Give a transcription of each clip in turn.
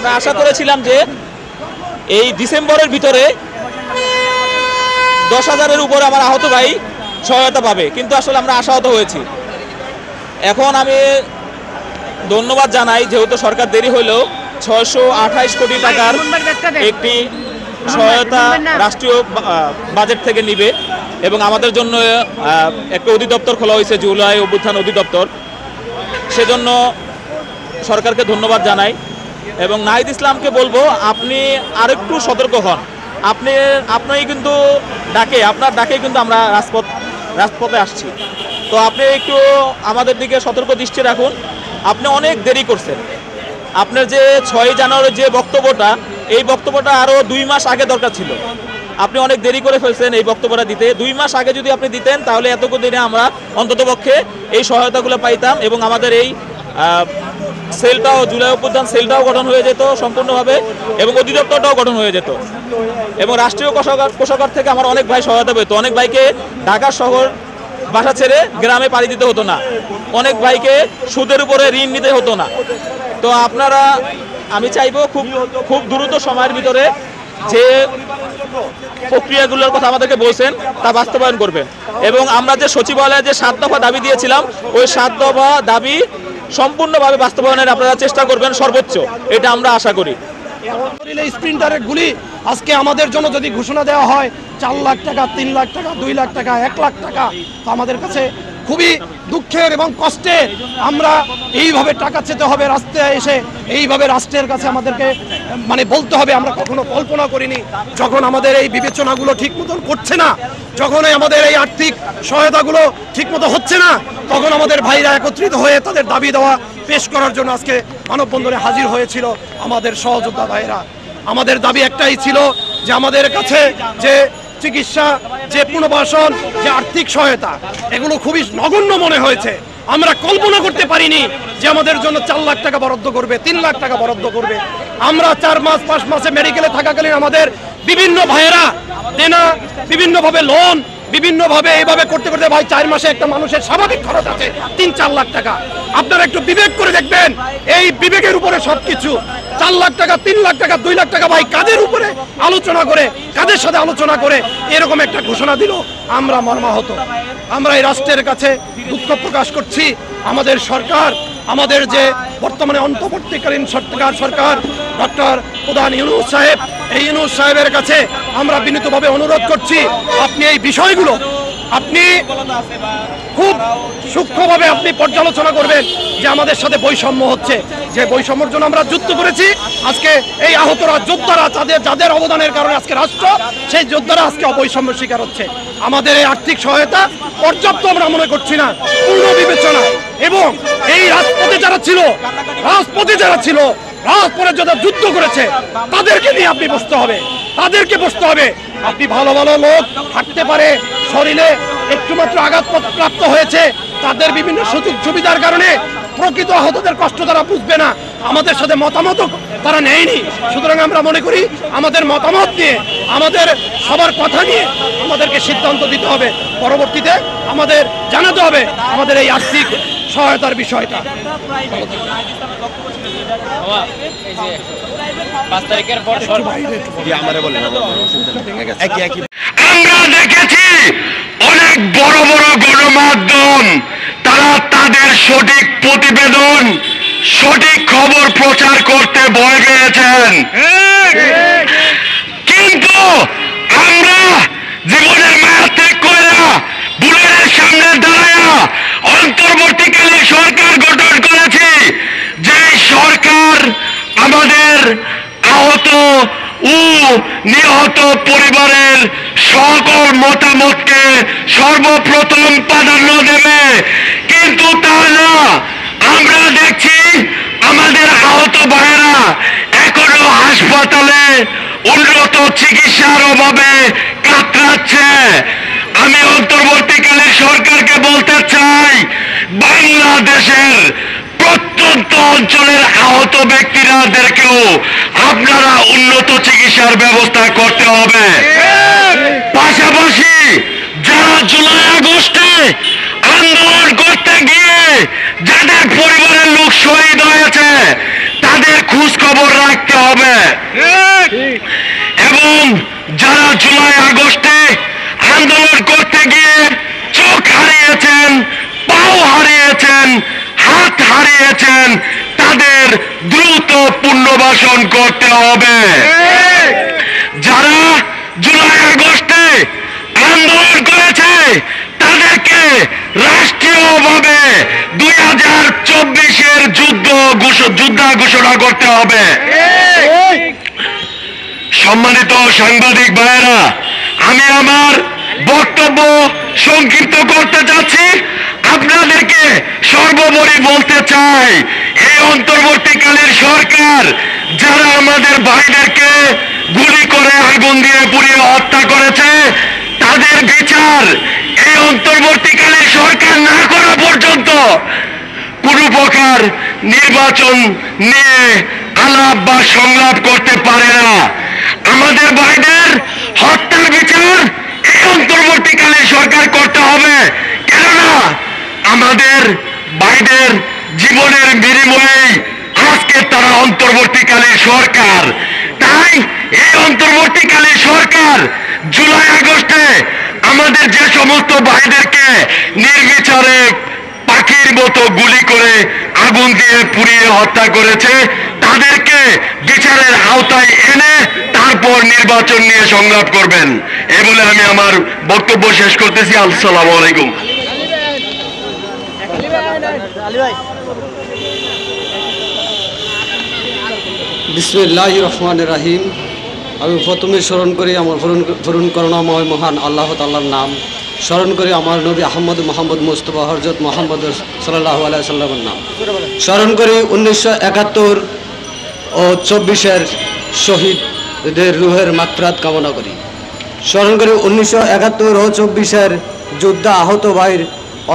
আমরা আশা করেছিলাম যে এই ডিসেম্বরের ভিতরে 10,000-এর উপরে আমার আহত ভাই সহায়তা পাবে, কিন্তু আসলে আমরা আশাহত হয়েছি। এখন আমি ধন্যবাদ জানাই, যেহেতু সরকার দেরি হলেও 628 কোটি টাকার একটি সহায়তা রাষ্ট্রীয় বাজেট থেকে নিবে এবং আমাদের জন্য একটা অধিদপ্তর খোলা হয়েছে, জুলাই অভ্যুত্থান অধিদপ্তর। সেজন্য সরকারকে ধন্যবাদ জানাই এবং নাহিদ ইসলামকে বলবো, আপনি আরেকটু সতর্ক হন। আপনি কিন্তু আপনার ডাকে কিন্তু আমরা রাজপথে আসছি, তো আপনি একটু আমাদের দিকে সতর্ক দৃষ্টি রাখুন। আপনি অনেক দেরি করছেন। আপনার যে 6 জানুয়ারির যে বক্তব্যটা, এই বক্তব্যটা আরও 2 মাস আগে দরকার ছিল। আপনি অনেক দেরি করে ফেলছেন এই বক্তব্যটা দিতে। 2 মাস আগে যদি আপনি দিতেন, তাহলে এতটুকু দিনে আমরা অন্ততপক্ষে এই সহায়তাগুলো পাইতাম এবং আমাদের এই সেলটাও, জুলাই অভ্যুত্থান সেলটাও গঠন হয়ে যেত সম্পূর্ণভাবে এবং অধিদপ্তরটাও গঠন হয়ে যেত এবং রাষ্ট্রীয় কোষাগার থেকে আমার অনেক ভাই সহায়তা পেত। অনেক ভাইকে ঢাকা শহর বাসা ছেড়ে গ্রামে পাড়ি দিতে হতো না, অনেক ভাইকে সুদের উপরে ঋণ নিতে হতো না। তো আপনারা, আমি চাইবো খুব দ্রুত সময়ের ভিতরে যে প্রক্রিয়াগুলোর কথা আমাদেরকে বলছেন তা বাস্তবায়ন করবেন এবং আমরা যে সচিবালয়ে যে 7 দফা দাবি দিয়েছিলাম, ওই 7 দফা দাবি সম্পূর্ণভাবে বাস্তবায়নের আপনারা চেষ্টা করবেন সর্বোচ্চ, এটা আমরা আশা করি। স্প্রিন্টারের গুলি আজকে আমাদের জন্য যদি ঘোষণা দেওয়া হয় 4 লাখ টাকা, 3 লাখ টাকা, 2 লাখ টাকা, 1 লাখ টাকা, তো আমাদের কাছে খুবই দুঃখের এবং কষ্টে আমরা এইভাবে টাকা চেতে হবে রাস্তায় এসে, এইভাবে রাষ্ট্রের কাছে আমাদেরকে বলতে হবে। আমরা কখনো কল্পনা করিনি, যখন আমাদের এই বিবেচনাগুলো ঠিক মতন করছে না, যখন আমাদের এই আর্থিক সহায়তাগুলো ঠিক মতো হচ্ছে না, তখন আমাদের ভাইরা একত্রিত হয়ে তাদের দাবি দেওয়া পেশ করার জন্য আজকে মানববন্ধনে হাজির হয়েছিল আমাদের সহযোদ্ধা ভাইরা। আমাদের দাবি একটাই ছিল যে আমাদের কাছে যে চিকিৎসা, যে পুনর্বাসন, যে আর্থিক সহায়তা, এগুলো খুবই নগণ্য মনে হয়েছে। আমরা কল্পনা করতে পারিনি যে আমাদের জন্য 4 লাখ টাকা বরাদ্দ করবে, 3 লাখ টাকা বরাদ্দ করবে। আমরা 4 মাস 5 মাসে মেডিকেলে থাকাকালীন আমাদের বিভিন্ন ভাইয়েরা দেনা, বিভিন্নভাবে লোন, বিভিন্নভাবে এইভাবে করতে করতে ভাই 4 মাসে একটা মানুষের স্বাভাবিক খরচ আছে 3-4 লাখ টাকা। আপনারা একটু বিবেক করে দেখবেন, এই বিবেকের উপরে সবকিছু। 4 লাখ টাকা, 3 লাখ টাকা, 2 লাখ টাকা ভাই কাদের উপরে আলোচনা করে, কাদের সাথে আলোচনা করে এরকম একটা ঘোষণা দিল, আমরা মর্মাহত। আমরা এই রাষ্ট্রের কাছে দুঃখ প্রকাশ করছি। আমাদের সরকার, আমাদের যে বর্তমানে অন্তর্বর্তীকালীন সরকার ডক্টর প্রধান ইউনূস সাহেব, এই ইউনূস সাহেবের কাছে আমরা বিনীতভাবে অনুরোধ করছি, আপনি এই বিষয়গুলো আপনি খুব সূক্ষ্মভাবে আপনি পর্যালোচনা করবেন যে আমাদের সাথে বৈষম্য হচ্ছে, যে বৈষম্যের জন্য আমরা যুদ্ধ করেছি। আজকে এই আহতরা, যোদ্ধারা, যাদের অবদানের কারণে আজকে রাষ্ট্র, সেই যোদ্ধারা আজকে অবৈষম্য শিকার হচ্ছে। আমাদের এই আর্থিক সহায়তা পর্যাপ্ত আমরা মনে করছি না, পূর্ণ বিবেচনা। এবং এই রাজপথে যারা ছিল, রাজপথে যারা যুদ্ধ করেছে, তাদেরকে নিয়ে আপনি বসতে হবে, তাদেরকে বসতে হবে। আপনি ভালো ভালো লোক থাকতে পারে, শরীরে একটু মাত্র আঘাত প্রাপ্ত হয়েছে, তাদের বিভিন্ন সুযোগ সুবিধার কারণে প্রকৃত আহতদের কষ্ট তারা বুঝবে না, আমাদের সাথে মতামত তারা নেয়নি। সুতরাং আমরা মনে করি আমাদের মতামত নিয়ে, আমাদের সবার কথা নিয়ে আমাদেরকে সিদ্ধান্ত দিতে হবে। পরবর্তীতে আমাদের জানাতে হবে আমাদের এই আর্থিক সহায়তার বিষয়টা। আমরা দেখেছি অনেক বড় বড় গণমাধ্যম, তারা তাদের সঠিক প্রতিবেদন, সঠিক খবর প্রচার করতে ভয় পেয়েছেন। কিন্তু আমরা জীবনের মায়া ত্যাগ করে বুলেটের সামনে দাঁড়ায়া অন্তর্বর্তীকালীন সরকার গঠন করেছি, যে সরকার আমাদের আহত ও নিহত পরিবারের সকল মতামতকে সর্বপ্রথম প্রাধান্য দেবে। কিন্তু তা না, আমরা দেখছি আমাদের আহত ভাইয়েরা এখনো হাসপাতালে উন্নত চিকিৎসার অভাবে কাতরাচ্ছে। আমি অন্তর্বর্তীকালীন সরকারকে বলতে চাই, বাংলাদেশের প্রত্যন্ত অঞ্চলের আহত ব্যক্তিরাদেরকেও আপনারা উন্নত চিকিৎসার ব্যবস্থা করতে হবে। পাশাপাশি যারা জুলাই আগস্টে আন্দোলন করতে গিয়ে যাদের পরিবারের লোক শহীদ হয়েছে, তাদের খোঁজ খবর রাখতে এবং যারা জুলাই আগস্টে আন্দোলন করতে গিয়ে চোখ হারিয়েছেন, পাও হারিয়েছেন, হাত হারিয়েছেন, তাদের দ্রুত পুনর্বাসন করতে হবে। যারা জুলাই আগস্টে আন্দোলন করেছে তাদেরকে রাষ্ট্রীয়ভাবে 2024-এর যুদ্ধ ঘোষণা করতে হবে। সম্মানিত সাংবাদিক ভাইয়েরা, আমি আমার বক্তব্য সংক্ষিপ্ত করতে চাচ্ছি। আপনাদেরকে সর্বোপরি বলতে চাই, এই অন্তর্বর্তীকালীন সরকার যারা আমাদের ভাইদেরকে গুলি করে আগুন দিয়ে পুড়িয়ে হত্যা করেছে, তাদের বিচার এই অন্তর্বর্তীকালীন সরকার না করা পর্যন্ত কোনো প্রকার নির্বাচন নিয়ে আলাপ বা সংলাপ করতে পারে না। আমাদের ভাইদের হত্যার বিচার এই অন্তর্বর্তীকালীন সরকার করতে হবে, কেননা আমাদের ভাইদের জীবনের বিনিময়ে আজকে তারা অন্তর্বর্তীকালীন সরকার। তাই এই অন্তর্বর্তীকালীন সরকার জুলাই আগস্টে আমাদের যে সমস্ত ভাইদেরকে নির্বিচারে পাখির মতো গুলি করে আগুন দিয়ে পুড়িয়ে হত্যা করেছে, তাদেরকে বিচারের আওতায় এনে তারপর নির্বাচন নিয়ে সংলাপ করবেন। এ বলে আমি আমার বক্তব্য শেষ করতেছি। আসসালামু আলাইকুম। বিসমিল্লাহির রহমানির রহিম। আমি প্রথমে স্মরণ করি আমার করুণ করুণাময় মহান আল্লাহ তাআলার নাম, স্মরণ করি আমার নবী আহমদ মোহাম্মদ মুস্তফা হযরত মুহাম্মদ সাল্লাল্লাহু আলাইহি সাল্লামের নাম, স্মরণ করি 1971 ও 24-এর শহীদদের রুহের মাগফিরাত কামনা করি। স্মরণ করি 1971 ও 24-এর যোদ্ধা আহত ভাইয়ের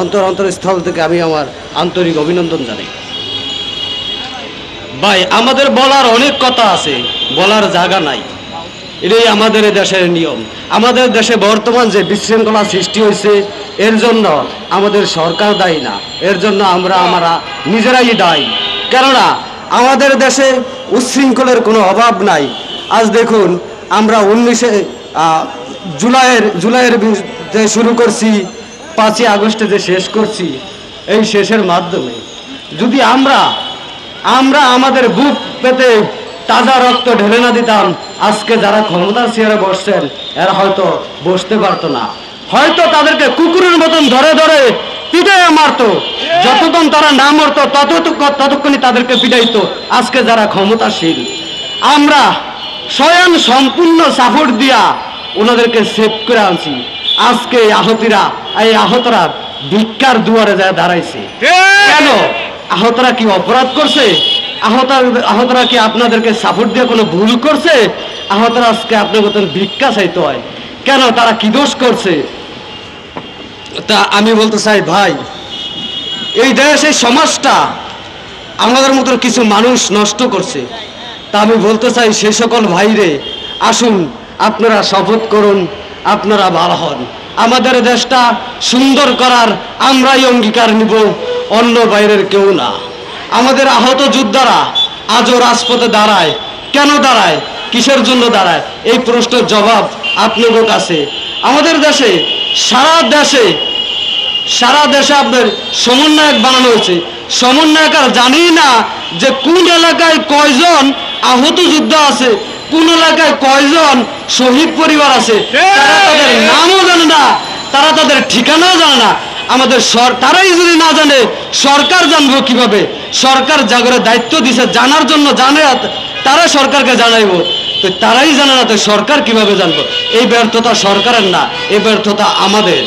অন্তরস্থল থেকে আমি আমার আন্তরিক অভিনন্দন জানাই। ভাই, আমাদের বলার অনেক কথা আছে, বলার জায়গা নাই। এটাই আমাদের দেশের নিয়ম। আমাদের দেশে বর্তমান যে বিশৃঙ্খলা সৃষ্টি হয়েছে, এর জন্য আমাদের সরকার দায়ী না, এর জন্য আমরা নিজেরাই দায়ী। কেননা আমাদের দেশে উচ্ছৃঙ্খলের কোনো অভাব নাই। আজ দেখুন, আমরা 19 জুলাইয়ের যে শুরু করছি, 5 আগস্টে যে শেষ করছি, এই শেষের মাধ্যমে যদি আমরা আমাদের বুক পেতে তাজা রক্ত ঢেলে না দিতাম, আজকে যারা ক্ষমতার চেয়ারে বসছেন এরা হয়তো বসতে পারতো না। হয়তো তাদেরকে কুকুরের মতন ধরে ধরে পিটাইয়া মারতো, যতক্ষণ তারা না মরতো ততক্ষণই তাদেরকে পিটাইতো। আজকে যারা ক্ষমতাশীল, আমরা স্বয়ং সম্পূর্ণ সাপোর্ট দিয়া ওনাদেরকে সেভ করে আনছি। আজকে এই আহতরা ভিক্ষার দুয়ারে যায় দাঁড়াইছে। কেন? আহতরা কি অপরাধ করছে? আহতরা কি আপনাদেরকে সাপোর্ট দিয়ে কোনো ভুল করছে? আহতরা আজকে আপনার মতন ভিক্ষা চাইতে হয় কেন? তারা কি দোষ করছে? তা আমি বলতে চাই, ভাই, এই দেশের সমাজটা আমাদের মতো কিছু মানুষ নষ্ট করছে। তা আমি বলতে চাই, সে সকল ভাইরে, আসুন আপনারা শপথ করুন, আপনারা ভালো হন। আমাদের দেশটা সুন্দর করার আমরাই অঙ্গীকার নিব, অন্য বাইরের কেউ না। আমাদের আহত যোদ্ধারা আজও রাজপথে দাঁড়ায়। কেন দাঁড়ায়? কিসের জন্য দাঁড়ায়? এই প্রশ্নের জবাব আপনাদের কাছে। আমাদের দেশে সারা দেশে আপনার সমন্বয়ক বানানো হয়েছে। সমন্বয়ক আর জানি না যে কোন এলাকায় কয়জন আহত যোদ্ধা আছে, কোন এলাকায় কয়জন শহীদ পরিবার আছে, তারা তাদের নামও জানে না, তারা তাদের ঠিকানাও জানে না। আমাদের তারাই যদি না জানে, সরকার জানবো কিভাবে? সরকার জাগরে দায়িত্ব দিছে জানার জন্য, জানে তারা সরকারকে জানাইব, তো তারাই জানে না, তো সরকার কিভাবে জানবো? এই ব্যর্থতা সরকারের না, এই ব্যর্থতা আমাদের।